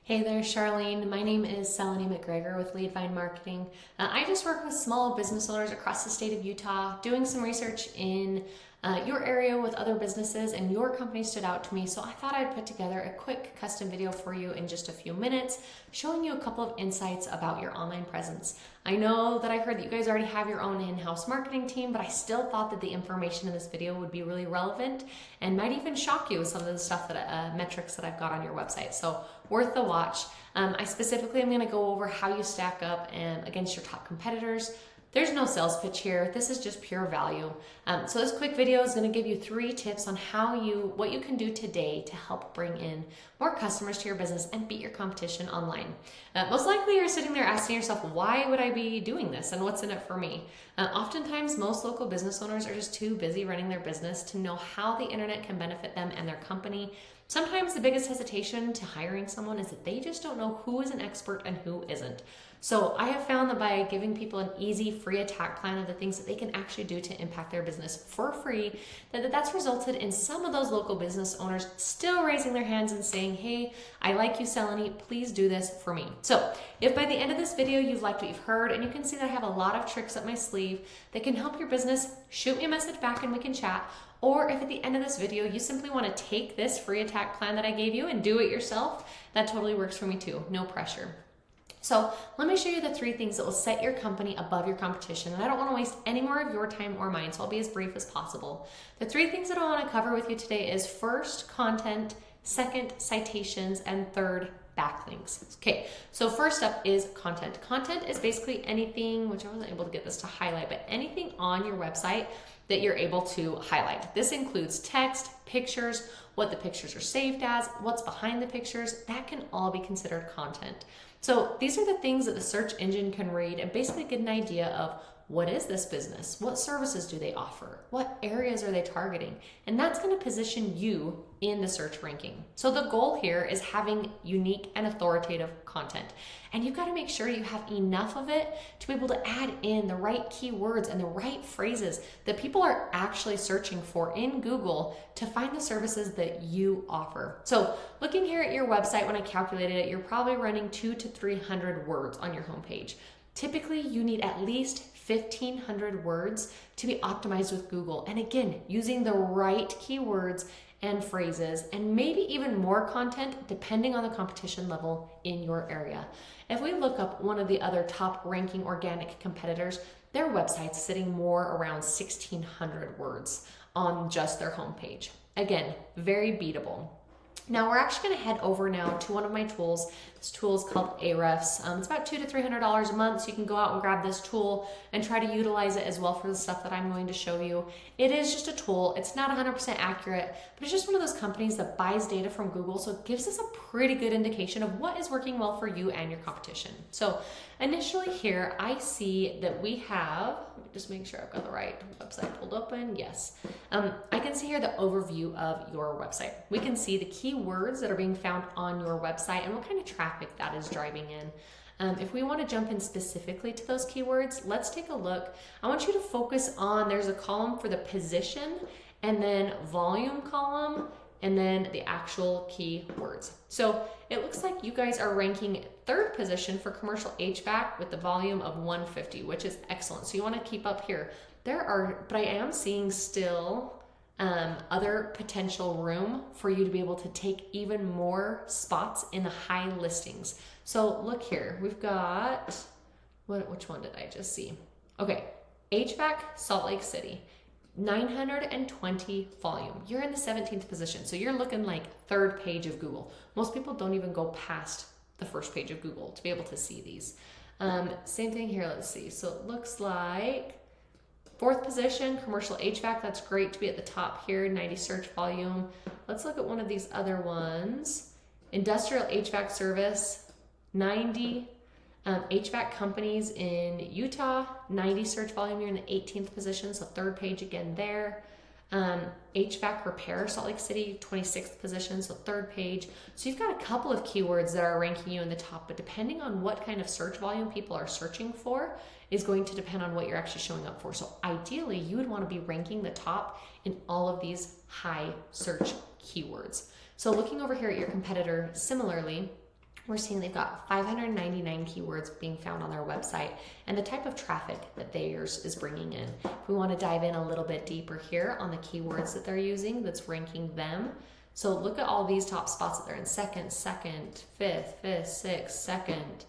Hey there, Charlene. My name is Seleni McGregor with Leadvine Marketing. I just work with small business owners across the state of Utah, doing some research in your area with other businesses, and your company stood out to me, so I thought I'd put together a quick custom video for you in just a few minutes, showing you a couple of insights about your online presence. I know that I heard that you guys already have your own in-house marketing team, but I still thought that the information in this video would be really relevant and might even shock you with some of the stuff that metrics that I've got on your website. So worth the watch. I specifically am going to go over how you stack up against your top competitors. There's no sales pitch here. This is just pure value. So this quick video is going to give you 3 tips on what you can do today to help bring in more customers to your business and beat your competition online. Most likely you're sitting there asking yourself, why would I be doing this and what's in it for me? Oftentimes most local business owners are just too busy running their business to know how the internet can benefit them and their company. Sometimes the biggest hesitation to hiring someone is that they just don't know who is an expert and who isn't. So I have found that by giving people an easy, free attack plan of the things that they can actually do to impact their business for free, that's resulted in some of those local business owners still raising their hands and saying, hey, I like you, Seleni, please do this for me. So if by the end of this video you've liked what you've heard, and you can see that I have a lot of tricks up my sleeve that can help your business, shoot me a message back and we can chat. Or if at the end of this video you simply want to take this free attack plan that I gave you and do it yourself, that totally works for me too, no pressure. So let me show you the 3 things that will set your company above your competition. And I don't want to waste any more of your time or mine, so I'll be as brief as possible. The 3 things that I want to cover with you today is first, content, second, citations, and third, backlinks. Okay, so first up is content. Content is basically anything, which I wasn't able to get this to highlight, but anything on your website that you're able to highlight. This includes text, pictures, what the pictures are saved as, what's behind the pictures. That can all be considered content. So these are the things that the search engine can read and basically get an idea of what is this business? What services do they offer? What areas are they targeting? And that's going to position you in the search ranking. So the goal here is having unique and authoritative content. And you've got to make sure you have enough of it to be able to add in the right keywords and the right phrases that people are actually searching for in Google to find the services that you offer. So looking here at your website, when I calculated it, you're probably running 200 to 300 words on your homepage. Typically, you need at least 1,500 words to be optimized with Google. And again, using the right keywords and phrases, and maybe even more content depending on the competition level in your area. If we look up one of the other top ranking organic competitors, their website's sitting more around 1,600 words on just their homepage. Again, very beatable. Now we're actually going to head over now to one of my tools. This tool is called Ahrefs. It's about $200 to $300 a month, so you can go out and grab this tool and try to utilize it as well for the stuff that I'm going to show you. It is just a tool. It's not 100% accurate, but it's just one of those companies that buys data from Google, so it gives us a pretty good indication of what is working well for you and your competition. So initially here, I see that we have, let me just make sure I've got the right website pulled open. Yes. I can see here the overview of your website. We can see the keywords that are being found on your website and what kind of traffic that is driving in. If we want to jump in specifically to those keywords, let's take a look. I want you to focus on, there's a column for the position and then volume column and then the actual keywords. So it looks like you guys are ranking 3rd position for commercial HVAC with the volume of 150, which is excellent. So you want to keep up here. But I am seeing still other potential room for you to be able to take even more spots in the high listings. So look here, we've got, which one did I just see? Okay, HVAC Salt Lake City, 920 volume. You're in the 17th position, so you're looking like 3rd page of Google. Most people don't even go past the 1st page of Google to be able to see these. Same thing here, let's see. So it looks like 4th position, commercial HVAC, that's great to be at the top here, 90 search volume. Let's look at one of these other ones. Industrial HVAC service, 90. HVAC companies in Utah, 90 search volume, you're in the 18th position, so 3rd page again there. HVAC repair, Salt Lake City, 26th position, so 3rd page. So you've got a couple of keywords that are ranking you in the top, but depending on what kind of search volume people are searching for is going to depend on what you're actually showing up for. So ideally, you would want to be ranking the top in all of these high search keywords. So looking over here at your competitor, similarly, we're seeing they've got 599 keywords being found on their website and the type of traffic that theirs is bringing in. If we want to dive in a little bit deeper here on the keywords that they're using that's ranking them. So look at all these top spots that they're in: second, fifth, sixth, second,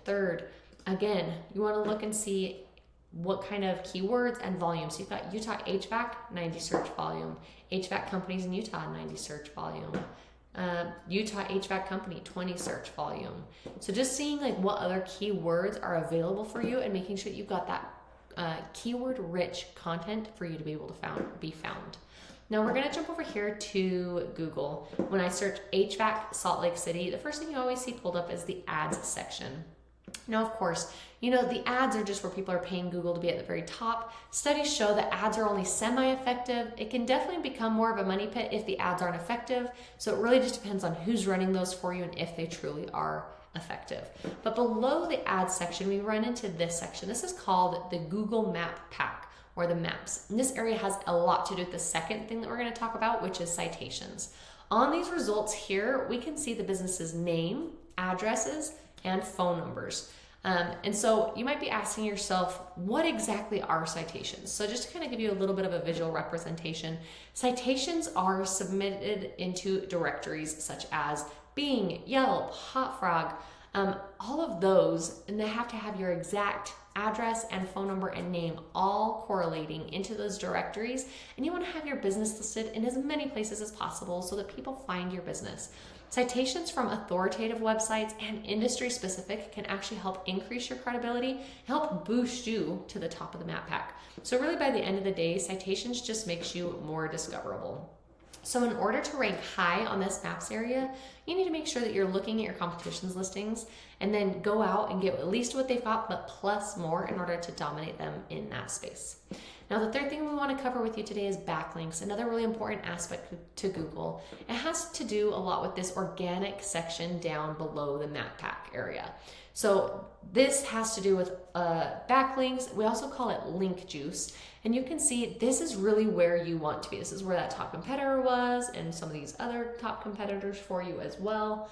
third. Again, you want to look and see what kind of keywords and volume. So you've got Utah HVAC, 90 search volume. HVAC companies in Utah, 90 search volume. Utah HVAC company, 20 search volume. So just seeing like what other keywords are available for you and making sure that you've got that keyword rich content for you to be able to be found. Now we're going to jump over here to Google. When I search HVAC Salt Lake City, the first thing you always see pulled up is the ads section. Now, of course, the ads are just where people are paying Google to be at the very top. Studies show that ads are only semi-effective. It can definitely become more of a money pit if the ads aren't effective. So it really just depends on who's running those for you and if they truly are effective. But below the ads section, we run into this section. This is called the Google Map Pack, or the maps. And this area has a lot to do with the second thing that we're going to talk about, which is citations. On these results here, we can see the business's name, addresses, and phone numbers. And so you might be asking yourself, what exactly are citations? So just to kind of give you a little bit of a visual representation, citations are submitted into directories such as Bing, Yelp, Hot Frog, all of those, and they have to have your exact address and phone number and name all correlating into those directories. And you want to have your business listed in as many places as possible so that people find your business. Citations from authoritative websites and industry specific can actually help increase your credibility and help boost you to the top of the map pack. So really by the end of the day, citations just makes you more discoverable. So in order to rank high on this maps area, you need to make sure that you're looking at your competition's listings and then go out and get at least what they've got, but plus more in order to dominate them in that space. Now, the third thing we want to cover with you today is backlinks, another really important aspect to Google. It has to do a lot with this organic section down below the map pack area. So this has to do with backlinks. We also call it link juice. And you can see this is really where you want to be. This is where that top competitor was and some of these other top competitors for you as well.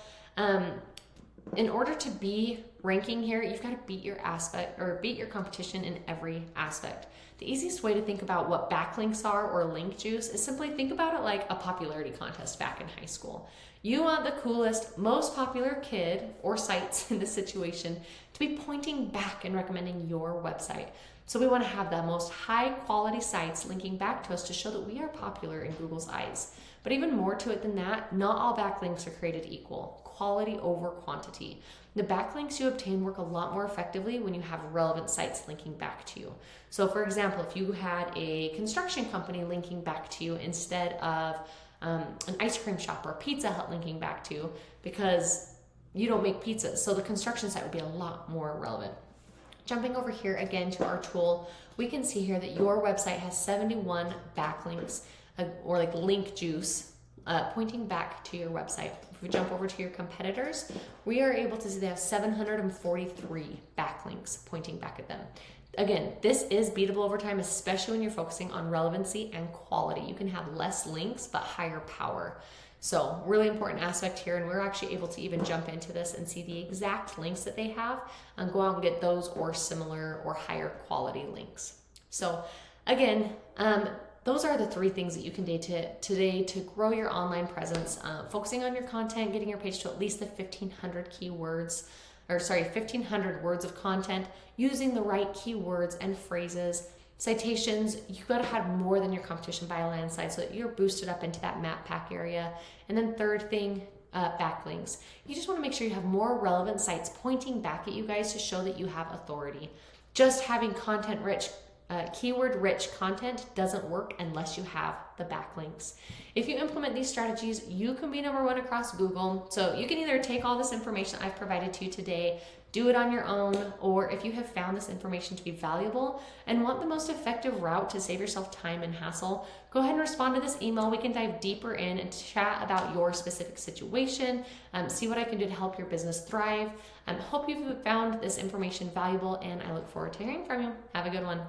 In order to be ranking here, you've got to beat your competition in every aspect. The easiest way to think about what backlinks are or link juice is simply think about it like a popularity contest back in high school. You want the coolest, most popular kid or sites in this situation to be pointing back and recommending your website. So we want to have the most high quality sites linking back to us to show that we are popular in Google's eyes. But even more to it than that, not all backlinks are created equal. Quality over quantity. The backlinks you obtain work a lot more effectively when you have relevant sites linking back to you. So for example, if you had a construction company linking back to you instead of an ice cream shop or a Pizza Hut linking back to you, because you don't make pizzas, so the construction site would be a lot more relevant. Jumping over here again to our tool, we can see here that your website has 71 backlinks or like link juice pointing back to your website. If we jump over to your competitors, we are able to see they have 743 backlinks pointing back at them. Again, this is beatable over time, especially when you're focusing on relevancy and quality. You can have less links, but higher power. So really important aspect here, and we're actually able to even jump into this and see the exact links that they have and go out and get those or similar or higher quality links. So again, those are the three things that you can do today to grow your online presence, focusing on your content, getting your page to at least the 1,500 words of content, using the right keywords and phrases. Citations, you've got to have more than your competition by a landslide so that you're boosted up into that map pack area. And then third thing, backlinks. You just want to make sure you have more relevant sites pointing back at you guys to show that you have authority. Just having keyword-rich content doesn't work unless you have the backlinks. If you implement these strategies, you can be number one across Google. So you can either take all this information I've provided to you today, do it on your own, or if you have found this information to be valuable and want the most effective route to save yourself time and hassle, go ahead and respond to this email. We can dive deeper in and chat about your specific situation, see what I can do to help your business thrive. Hope you've found this information valuable, and I look forward to hearing from you. Have a good one.